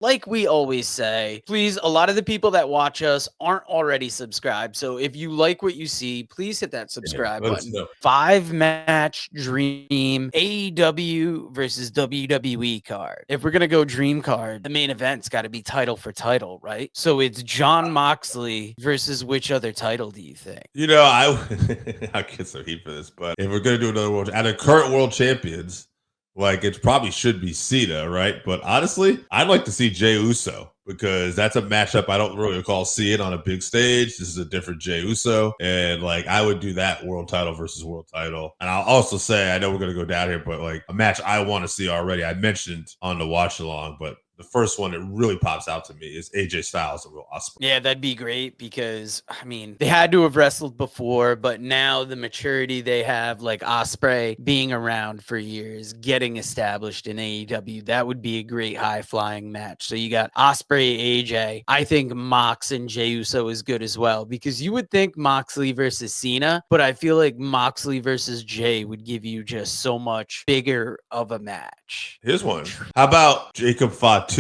like we always say, please, a lot of the people that watch us aren't already subscribed. So if you like what you see, please hit that subscribe let us button. know. 5-match Dream AEW versus WWE card. If we're going to go Dream card, the main event's got to be title for title, right? So it's John Moxley versus which other title do you think? I get some heat for this, but if we're gonna do another world, out of current world champions, like it probably should be Cena, right? But honestly, I'd like to see Jey Uso because that's a matchup I don't really recall seeing on a big stage. This is a different Jey Uso, and like I would do that world title versus world title. And I'll also say I know we're gonna go down here, but like a match I want to see already. I mentioned on the watch along, but the first one that really pops out to me is AJ Styles and Will Ospreay. Yeah, that'd be great because I mean they had to have wrestled before, but now the maturity they have, like Osprey being around for years, getting established in AEW, that would be a great high flying match. So you got Osprey, AJ. I think Mox and Jey Uso is good as well because you would think Moxley versus Cena, but I feel like Moxley versus Jay would give you just so much bigger of a match. Here's one. How about Jacob Fatu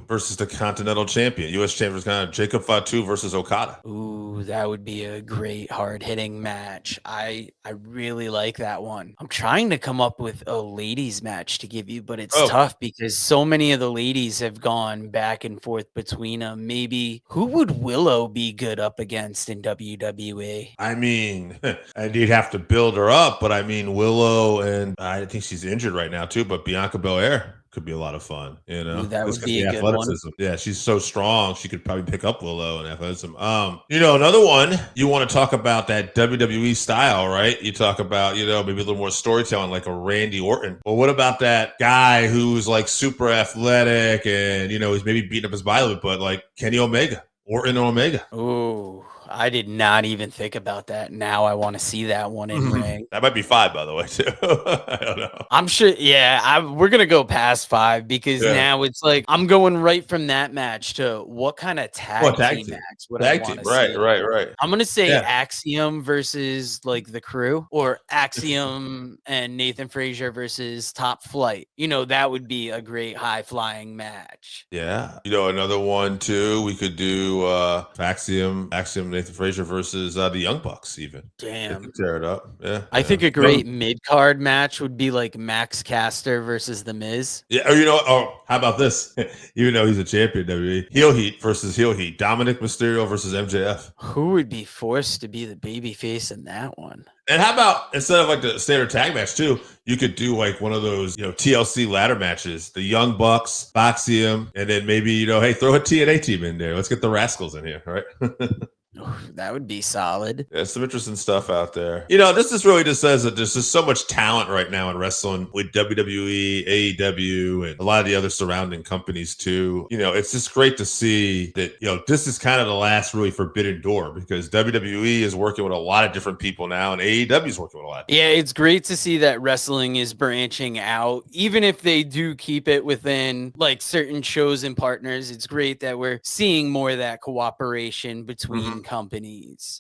versus the Continental Champion, U.S. Champion Jacob Fatu versus Okada? Ooh, that would be a great hard-hitting match. I really like that one. I'm trying to come up with a ladies match to give you, but it's tough because so many of the ladies have gone back and forth between them. Maybe who would Willow be good up against in WWE? I mean, and you'd have to build her up, but I mean, Willow, and I think she's injured right now too, but Bianca Belair could be a lot of fun, you know. Ooh, that Just would 'cause be the a good one. athleticism. Yeah, she's so strong. She could probably pick up Willow and athleticism. Another one you want to talk about that WWE style, right? You talk about, maybe a little more storytelling, like a Randy Orton. Well, what about that guy who's like super athletic and he's maybe beating up his body, but like Kenny Omega, Orton and Omega. Ooh, I did not even think about that. Now I want to see that one in ring. That might be 5, by the way, too. I don't know. I'm sure. Yeah, we're gonna go past 5 because now it's like I'm going right from that match to what kind of tag team match would I want to see? Right. I'm gonna say Axiom versus like the Crew, or Axiom and Nathan Frazier versus Top Flight. That would be a great high flying match. Yeah. Another one too. We could do Axiom, Nathan Frazier versus the Young Bucks. Even damn, tear it up. Yeah. I think a great mid card match would be like Max Caster versus The Miz. Yeah. How about this? Even though he's a champion, WWE heel heat versus heel heat. Dominic Mysterio versus MJF. Who would be forced to be the babyface in that one? And how about instead of like the standard tag match too, you could do like one of those, TLC ladder matches, the Young Bucks, Boxium, and then maybe, hey, throw a TNA team in there. Let's get the Rascals in here, right? That would be solid. Yeah, some interesting stuff out there. This just really just says that there's just so much talent right now in wrestling with WWE, AEW, and a lot of the other surrounding companies too. It's just great to see that, this is kind of the last really forbidden door because WWE is working with a lot of different people now and AEW is working with a lot. Yeah, it's great to see that wrestling is branching out. Even if they do keep it within like certain shows and partners, it's great that we're seeing more of that cooperation between companies.